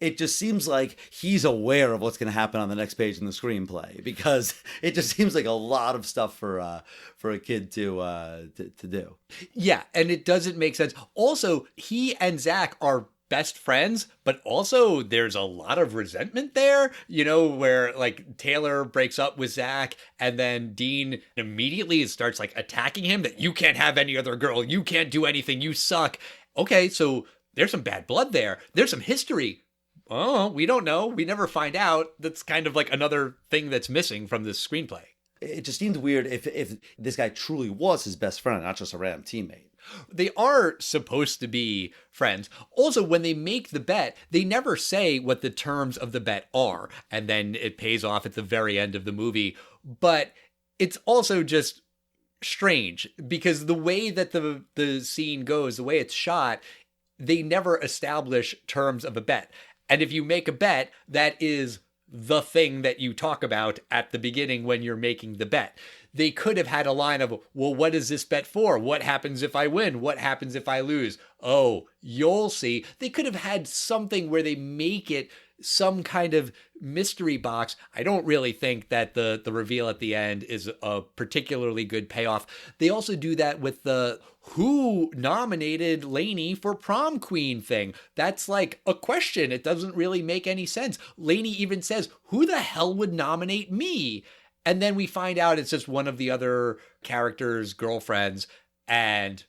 It just seems like he's aware of what's going to happen on the next page in the screenplay, because it just seems like a lot of stuff for a kid to do. Yeah, and it doesn't make sense. Also, he and Zach are best friends, but also there's a lot of resentment there, where like Taylor breaks up with Zach and then Dean immediately starts like attacking him that you can't have any other girl, you can't do anything, you suck. Okay, so there's some bad blood there. There's some history. Oh, we don't know. We never find out. That's kind of like another thing that's missing from this screenplay. It just seemed weird if this guy truly was his best friend, not just a random teammate. They are supposed to be friends. Also, when they make the bet, they never say what the terms of the bet are. And then it pays off at the very end of the movie. But it's also just strange because the way that the scene goes, the way it's shot, they never establish terms of a bet. And if you make a bet, that is the thing that you talk about at the beginning when you're making the bet. They could have had a line of, well, what is this bet for? What happens if I win? What happens if I lose? Oh, you'll see. They could have had something where they make it some kind of mystery box. I don't really think that the reveal at the end is a particularly good payoff. They also do that with the who nominated Lainey for prom queen thing. That's like a question. It doesn't really make any sense. Lainey even says, who the hell would nominate me? And then we find out it's just one of the other characters' girlfriends, and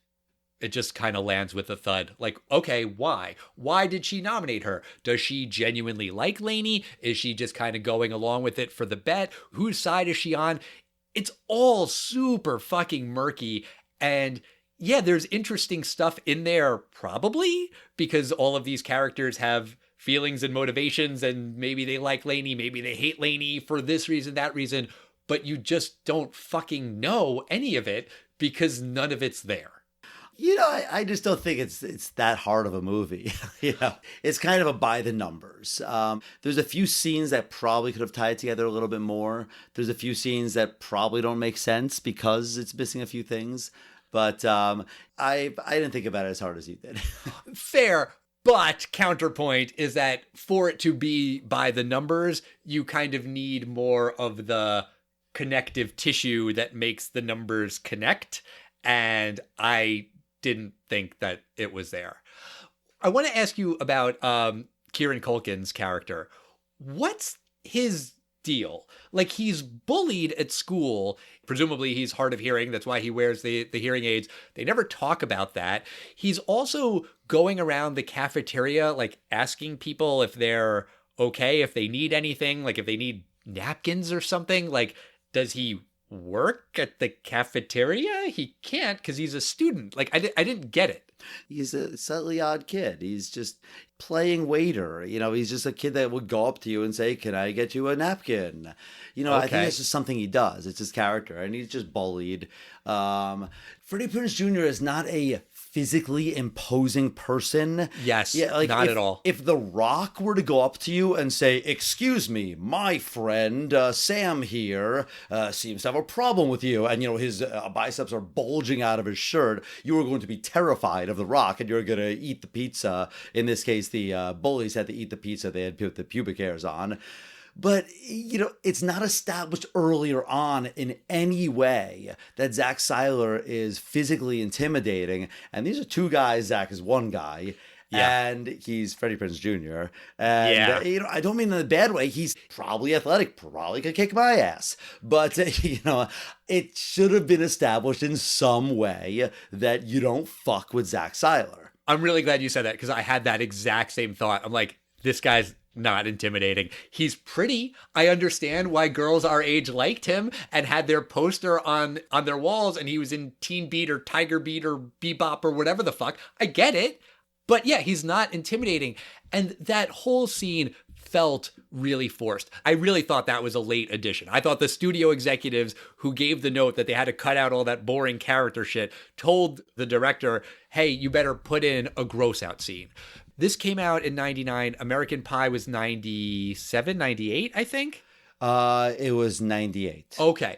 it just kind of lands with a thud. Like, okay, why? Why did she nominate her? Does she genuinely like Lainey? Is she just kind of going along with it for the bet? Whose side is she on? It's all super fucking murky. And yeah, there's interesting stuff in there, probably, because all of these characters have feelings and motivations, and maybe they like Lainey, maybe they hate Lainey for this reason, that reason, but you just don't fucking know any of it because none of it's there. I just don't think it's that hard of a movie. It's kind of a by the numbers. There's a few scenes that probably could have tied together a little bit more. There's a few scenes that probably don't make sense because it's missing a few things. But I didn't think about it as hard as you did. Fair. But counterpoint is that for it to be by the numbers, you kind of need more of the connective tissue that makes the numbers connect. And I didn't think that it was there. I want to ask you about Kieran Culkin's character. What's his deal? Like, he's bullied at school. Presumably he's hard of hearing. That's why he wears the hearing aids. They never talk about that. He's also going around the cafeteria, like asking people if they're okay, if they need anything, like if they need napkins or something. Like, does he work at the cafeteria? He can't because he's a student. Like, I didn't get it. He's a slightly odd kid. He's just playing waiter. He's just a kid that would go up to you and say, can I get you a napkin? I think it's just something he does. It's his character, and he's just bullied. Freddie Prinze Jr. is not a physically imposing person. Yes, like not at all. If The Rock were to go up to you and say, "Excuse me, my friend Sam here seems to have a problem with you," and his biceps are bulging out of his shirt, you are going to be terrified of The Rock, and you're going to eat the pizza. In this case, the bullies had to eat the pizza they had put the pubic hairs on. But, it's not established earlier on in any way that Zach Seiler is physically intimidating. And these are two guys. Zach is one guy. Yeah. And he's Freddie Prinze Jr. And, I don't mean in a bad way. He's probably athletic, probably could kick my ass. But, it should have been established in some way that you don't fuck with Zach Seiler. I'm really glad you said that, because I had that exact same thought. I'm like, this guy's not intimidating. He's pretty. I understand why girls our age liked him and had their poster on their walls, and he was in Teen Beat or Tiger Beat or Bebop or whatever the fuck. I get it. But yeah, he's not intimidating. And that whole scene felt really forced. I really thought that was a late addition. I thought the studio executives who gave the note that they had to cut out all that boring character shit told the director, hey, you better put in a gross out scene. This came out in 99. American Pie was 97, 98, I think. It was 98. Okay.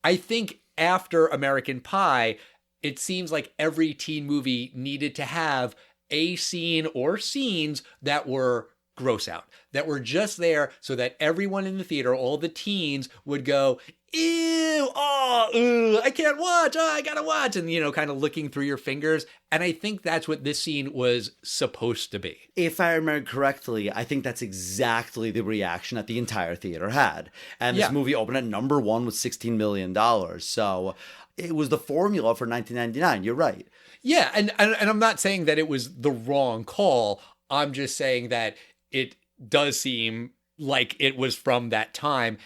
I think after American Pie, it seems like every teen movie needed to have a scene or scenes that were gross out, that were just there so that everyone in the theater, all the teens, would go, ew, I can't watch, I gotta watch, and, kind of looking through your fingers. And I think that's what this scene was supposed to be. If I remember correctly, I think that's exactly the reaction that the entire theater had. And this movie opened at number 1 with $16 million. So it was the formula for 1999. You're right. Yeah, and I'm not saying that it was the wrong call. I'm just saying that it does seem like it was from that time.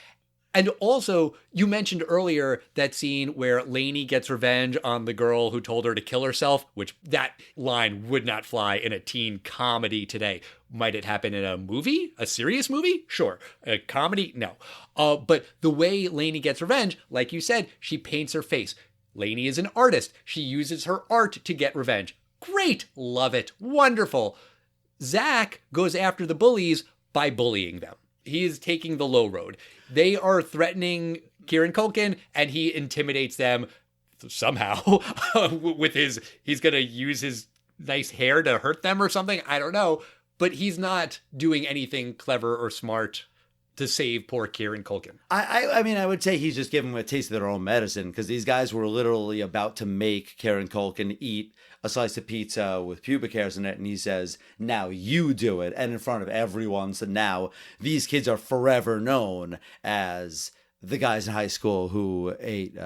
And also, you mentioned earlier that scene where Lainey gets revenge on the girl who told her to kill herself, which that line would not fly in a teen comedy today. Might it happen in a movie? A serious movie? Sure. A comedy? No. But the way Lainey gets revenge, like you said, she paints her face. Lainey is an artist. She uses her art to get revenge. Great. Love it. Wonderful. Zach goes after the bullies by bullying them. He is taking the low road. They are threatening Kieran Culkin, and he intimidates them somehow with he's going to use his nice hair to hurt them or something. I don't know. But he's not doing anything clever or smart to save poor Kieran Culkin. I mean, I would say he's just giving them a taste of their own medicine, because these guys were literally about to make Kieran Culkin eat a slice of pizza with pubic hairs in it, and he says, now you do it, and in front of everyone. So now these kids are forever known as the guys in high school who ate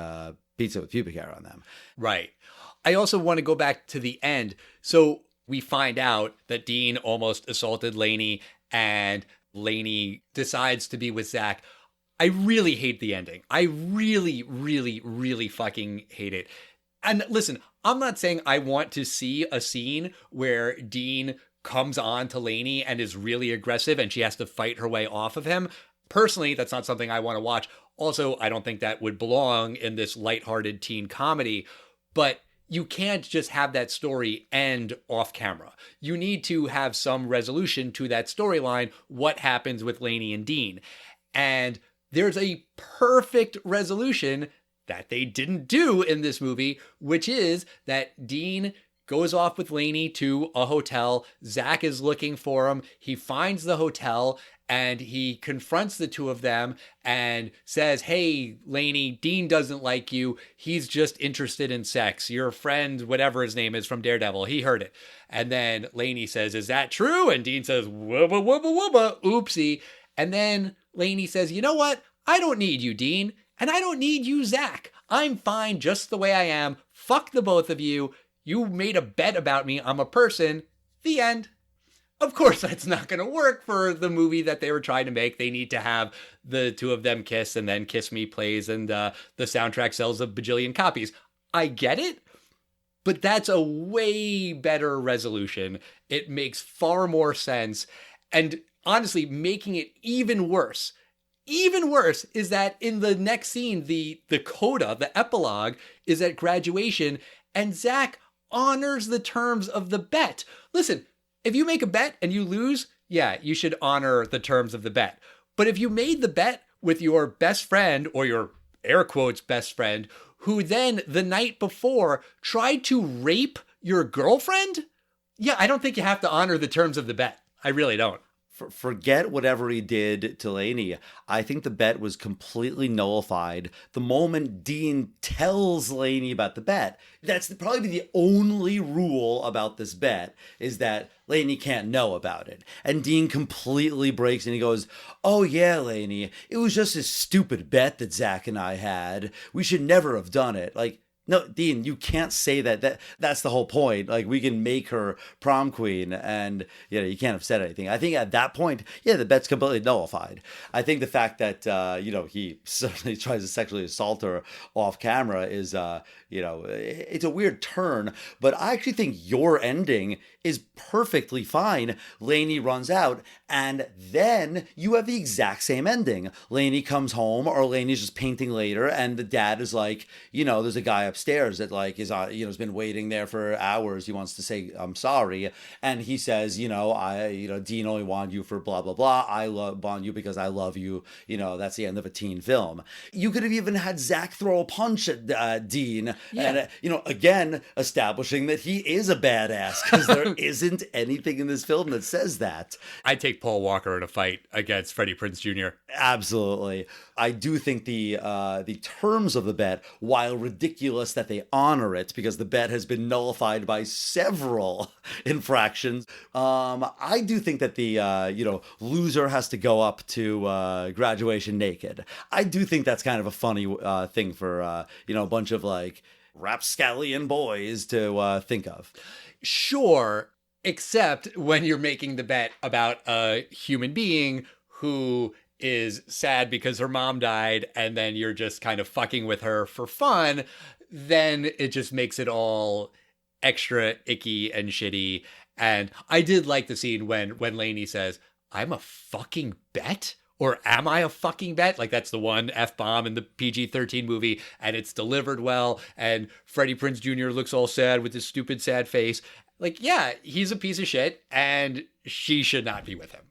pizza with pubic hair on them. Right. I also want to go back to the end. So we find out that Dean almost assaulted Lainey, and Lainey decides to be with Zach. I really hate the ending. I really, really, really fucking hate it. And listen, I'm not saying I want to see a scene where Dean comes on to Lainey and is really aggressive and she has to fight her way off of him. Personally, that's not something I want to watch. Also, I don't think that would belong in this lighthearted teen comedy. But you can't just have that story end off camera. You need to have some resolution to that storyline. What happens with Lainey and Dean? And there's a perfect resolution that they didn't do in this movie, which is that Dean goes off with Lainey to a hotel. Zach is looking for him. He finds the hotel and he confronts the two of them and says, hey, Lainey, Dean doesn't like you. He's just interested in sex. Your friend, whatever his name is from Daredevil, he heard it. And then Lainey says, is that true? And Dean says, wubba, wubba, wubba, oopsie. And then Lainey says, you know what? I don't need you, Dean. And I don't need you, Zach. I'm fine just the way I am. Fuck the both of you. You made a bet about me. I'm a person. The end. Of course, that's not going to work for the movie that they were trying to make. They need to have the two of them kiss, and then Kiss Me plays, and the soundtrack sells a bajillion copies. I get it, but that's a way better resolution. It makes far more sense. And honestly, making it even worse is that in the next scene, the coda, the epilogue, is at graduation, and Zach honors the terms of the bet. Listen, if you make a bet and you lose, yeah, you should honor the terms of the bet. But if you made the bet with your best friend, or your air quotes best friend, who then the night before tried to rape your girlfriend, yeah, I don't think you have to honor the terms of the bet. I really don't. Forget whatever he did to Lainey. I think the bet was completely nullified the moment Dean tells Lainey about the bet. That's probably the only rule about this bet, is that Lainey can't know about it. And Dean completely breaks and he goes, "Oh yeah, Lainey, it was just a stupid bet that Zach and I had. We should never have done it." Like, no, Dean, you can't say that. That's the whole point. Like, we can make her prom queen, and you can't have said anything. I think at that point, yeah, the bet's completely nullified. I think the fact that he certainly tries to sexually assault her off camera is it's a weird turn. But I actually think your ending is perfectly fine. Lainey runs out, and then you have the exact same ending. Lainey comes home, or Lainey's just painting later, and the dad is like, there's a guy upstairs that like is has been waiting there for hours. He wants to say I'm sorry, and he says, Dean only wanted you for blah blah blah. I want you because I love you. That's the end of a teen film. You could have even had Zach throw a punch at Dean, and again establishing that he is a badass, because there isn't anything in this film that says that. I'd take Paul Walker in a fight against Freddie Prinze Jr. Absolutely. I do think the terms of the bet, while ridiculous that they honor it, because the bet has been nullified by several infractions, I do think that the loser has to go up to graduation naked. I do think that's kind of a funny thing for a bunch of like rapscallion boys to think of. Sure, except when you're making the bet about a human being who is sad because her mom died, and then you're just kind of fucking with her for fun, then it just makes it all extra icky and shitty. And I did like the scene when Lainey says, "I'm a fucking bet?" Or "Am I a fucking bet?" Like, that's the one F-bomb in the PG-13 movie, and it's delivered well, and Freddie Prinze Jr. looks all sad with his stupid sad face. Like, yeah, he's a piece of shit, and she should not be with him.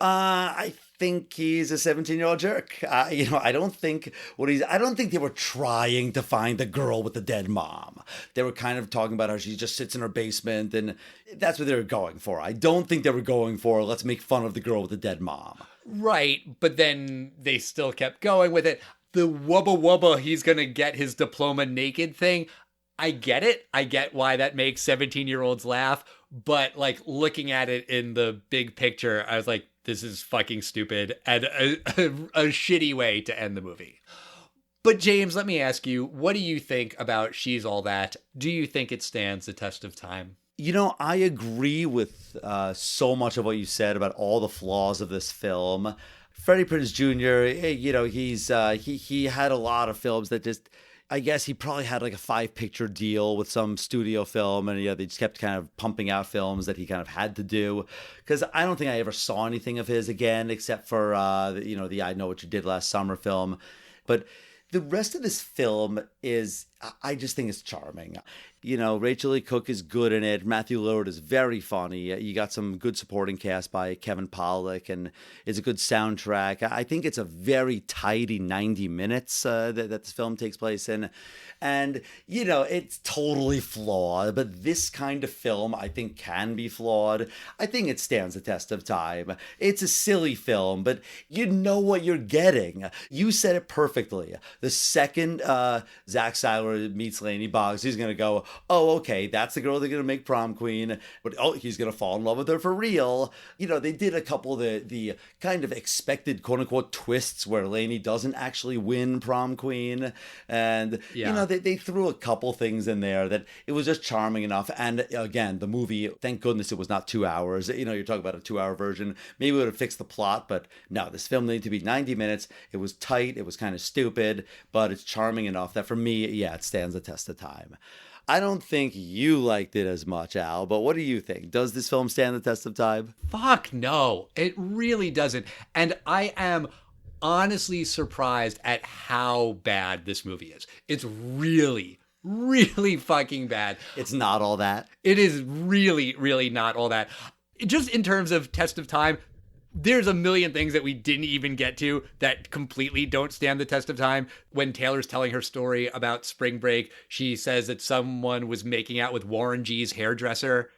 I think he's a 17-year-old jerk. I don't think they were trying to find the girl with the dead mom. They were kind of talking about how she just sits in her basement, and that's what they were going for. I don't think they were going for, let's make fun of the girl with the dead mom. Right, but then they still kept going with it. The wubba wubba, he's gonna get his diploma naked thing, I get it. I get why that makes 17-year-olds laugh. But like, looking at it in the big picture, I was like, this is fucking stupid and a shitty way to end the movie. But James, let me ask you, what do you think about She's All That? Do you think it stands the test of time? I agree with so much of what you said about all the flaws of this film. Freddie Prinze Jr., he had a lot of films that just, I guess he probably had like a 5-picture deal with some studio film, and they just kept kind of pumping out films that he kind of had to do. Because I don't think I ever saw anything of his again, except for the I Know What You Did Last Summer film. But the rest of this film is, I just think it's charming. Rachel Lee Cook is good in it. Matthew Lillard is very funny. You got some good supporting cast by Kevin Pollak, and it's a good soundtrack. I think it's a very tidy 90 minutes that this film takes place in. And, it's totally flawed, but this kind of film I think can be flawed. I think it stands the test of time. It's a silly film, but you know what you're getting. You said it perfectly. The second Zach Seiler meets Lainey Boggs, he's going to go, oh, okay, that's the girl they're going to make prom queen, but he's going to fall in love with her for real. They did a couple of the kind of expected quote-unquote twists where Lainey doesn't actually win prom queen, and they threw a couple things in there that it was just charming enough. And again, the movie, thank goodness it was not 2 hours. You're talking about a 2-hour version, maybe it would have fixed the plot, but no, this film needed to be 90 minutes. It was tight, it was kind of stupid, but it's charming enough that for me, it stands the test of time. I don't think you liked it as much, Al, but what do you think? Does this film stand the test of time? Fuck no, it really doesn't. And I am honestly surprised at how bad this movie is. It's really, really fucking bad. It's not all that. It is really, really not all that. Just in terms of test of time, there's a million things that we didn't even get to that completely don't stand the test of time. When Taylor's telling her story about spring break, she says that someone was making out with Warren G's hairdresser.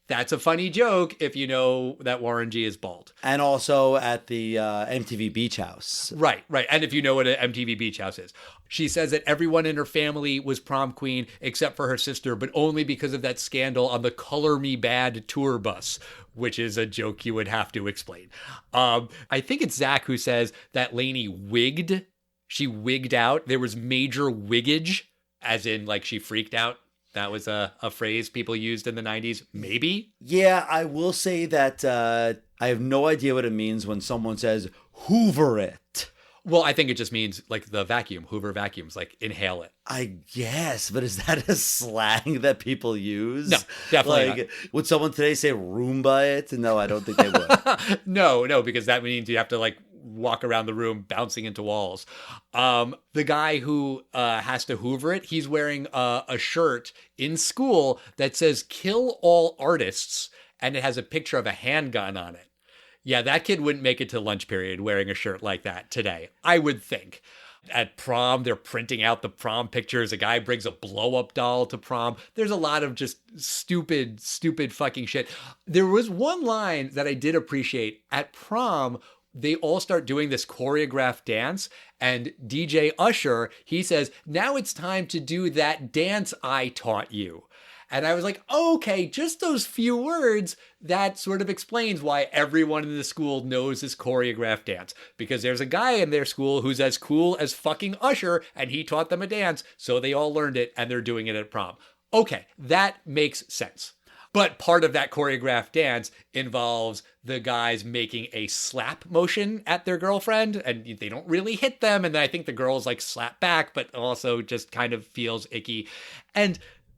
That's a funny joke if you know that Warren G is bald. And also at the MTV Beach House. Right. And if you know what an MTV Beach House is. She says that everyone in her family was prom queen except for her sister, but only because of that scandal on the Color Me Bad tour bus, which is a joke you would have to explain. I think it's Zach who says that Lainey wigged. She wigged out. There was major wiggage, as in like she freaked out. That was a phrase people used in the 90s. Maybe? Yeah, I will say that I have no idea what it means when someone says, hoover it. Well, I think it just means like the vacuum, Hoover vacuums, like inhale it. I guess, but is that a slang that people use? No, definitely like, not. Would someone today say Roomba it? No, I don't think they would. No, because that means you have to like walk around the room bouncing into walls. The guy who has to hoover it, he's wearing a shirt in school that says "Kill all artists," and it has a picture of a handgun on it. Yeah, that kid wouldn't make it to lunch period wearing a shirt like that today, I would think. At prom, they're printing out the prom pictures. A guy brings a blow-up doll to prom. There's a lot of just stupid fucking shit. There was one line that I did appreciate. At prom, they all start doing this choreographed dance, and DJ Usher, he says, "Now it's time to do that dance I taught you." And I was like, okay, just those few words, that sort of explains why everyone in the school knows this choreographed dance. Because there's a guy in their school who's as cool as fucking Usher, and he taught them a dance, so they all learned it, and they're doing it at prom. Okay, that makes sense. But part of that choreographed dance involves the guys making a slap motion at their girlfriend, and they don't really hit them, and I think the girls like slap back, but also just kind of feels icky. And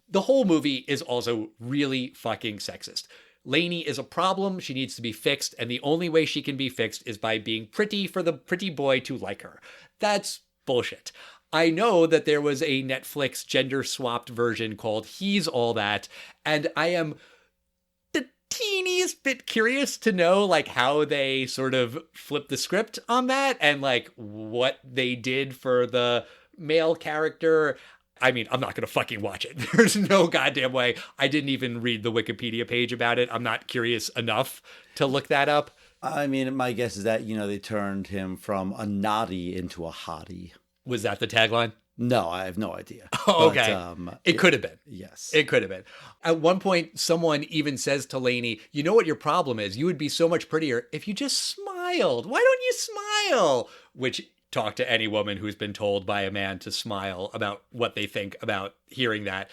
the whole movie is also really fucking sexist. Lainey is a problem. She needs to be fixed. And the only way she can be fixed is by being pretty for the pretty boy to like her. That's bullshit. I know that there was a Netflix gender swapped version called He's All That. And I am the teeniest bit curious to know like how they sort of flipped the script on that and like what they did for the male character. I mean, I'm not going to fucking watch it. There's no goddamn way. I didn't even read the Wikipedia page about it. I'm not curious enough to look that up. I mean, my guess is that, they turned him from a naughty into a hottie. Was that the tagline? No, I have no idea. Oh, okay. But, it could have been. Yes. It could have been. At one point, someone even says to Lainey, you know what your problem is? You would be so much prettier if you just smiled. Why don't you smile? Which, talk to any woman who's been told by a man to smile about what they think about hearing that.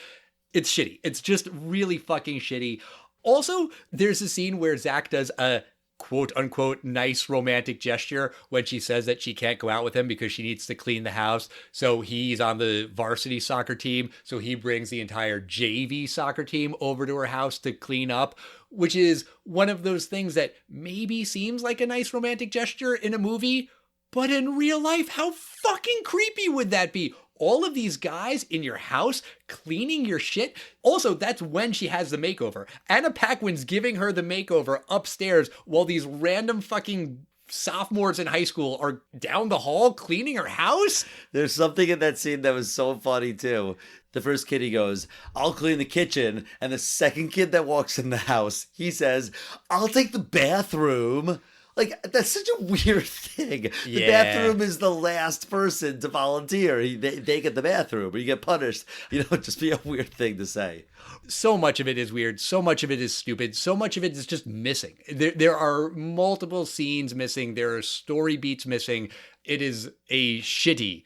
It's shitty. It's just really fucking shitty. Also, there's a scene where Zach does a quote unquote nice romantic gesture when she says that she can't go out with him because she needs to clean the house. So he's on the varsity soccer team. So he brings the entire JV soccer team over to her house to clean up, which is one of those things that maybe seems like a nice romantic gesture in a movie. But in real life, how fucking creepy would that be? All of these guys in your house cleaning your shit. Also, that's when she has the makeover. Anna Paquin's giving her the makeover upstairs while these random fucking sophomores in high school are down the hall cleaning her house. There's something in that scene that was so funny too. The first kid, he goes, I'll clean the kitchen. And the second kid that walks in the house, he says, I'll take the bathroom. Like, that's such a weird thing. The bathroom is the last person to volunteer. They get the bathroom, or you get punished. Just be a weird thing to say. So much of it is weird. So much of it is stupid. So much of it is just missing. There are multiple scenes missing. There are story beats missing. It is a shitty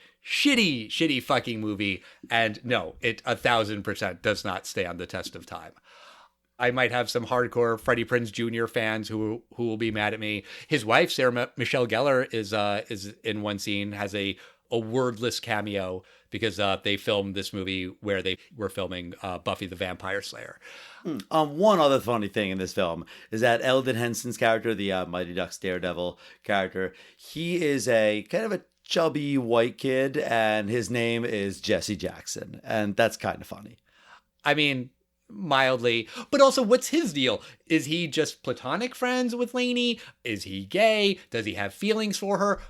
fucking movie. And no, it 1,000% does not stand the test of time. I might have some hardcore Freddie Prinze Jr. fans who will be mad at me. His wife, Sarah Michelle Gellar, is in one scene, has a wordless cameo because they filmed this movie where they were filming Buffy the Vampire Slayer. One other funny thing in this film is that Eldon Henson's character, the Mighty Ducks Daredevil character, he is a kind of a chubby white kid, and his name is Jesse Jackson. And that's kind of funny. I mean, mildly. But also, what's his deal? Is he just platonic friends with Lainey? Is he gay? Does he have feelings for her?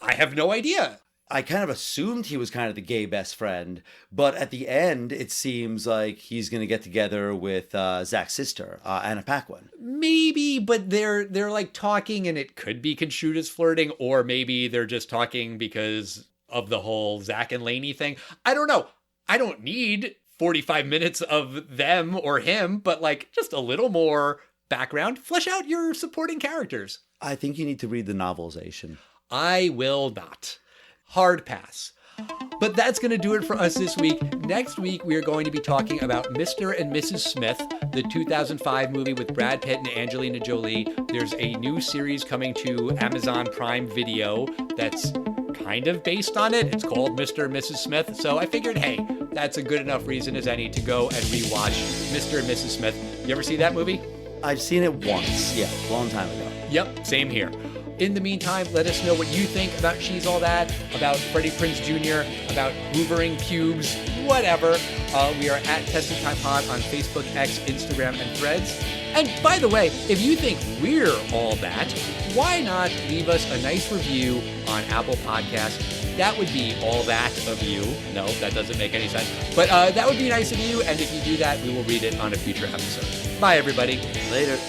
I have no idea. I kind of assumed he was kind of the gay best friend, but at the end, it seems like he's going to get together with Zach's sister, Anna Paquin. Maybe, but they're like talking and it could be construed as flirting, or maybe they're just talking because of the whole Zach and Lainey thing. I don't know. I don't need 45 minutes of them or him, but like just a little more background. Flesh out your supporting characters. I think you need to read the novelization. I will not. Hard pass. But that's going to do it for us this week. Next week, we are going to be talking about Mr. and Mrs. Smith, the 2005 movie with Brad Pitt and Angelina Jolie. There's a new series coming to Amazon Prime Video that's kind of based on it. It's called Mr. and Mrs. Smith. So I figured, hey, that's a good enough reason as any to go and rewatch Mr. and Mrs. Smith. You ever see that movie? I've seen it once. Yeah, a long time ago. Yep, same here. In the meantime, let us know what you think about She's All That, about Freddie Prinze Jr., about hoovering pubes, whatever. We are at Testing Time Pod on Facebook, X, Instagram, and Threads. And by the way, if you think we're all that, why not leave us a nice review on Apple Podcasts? That would be all that of you. No, that doesn't make any sense. But that would be nice of you, and if you do that, we will read it on a future episode. Bye, everybody. Later.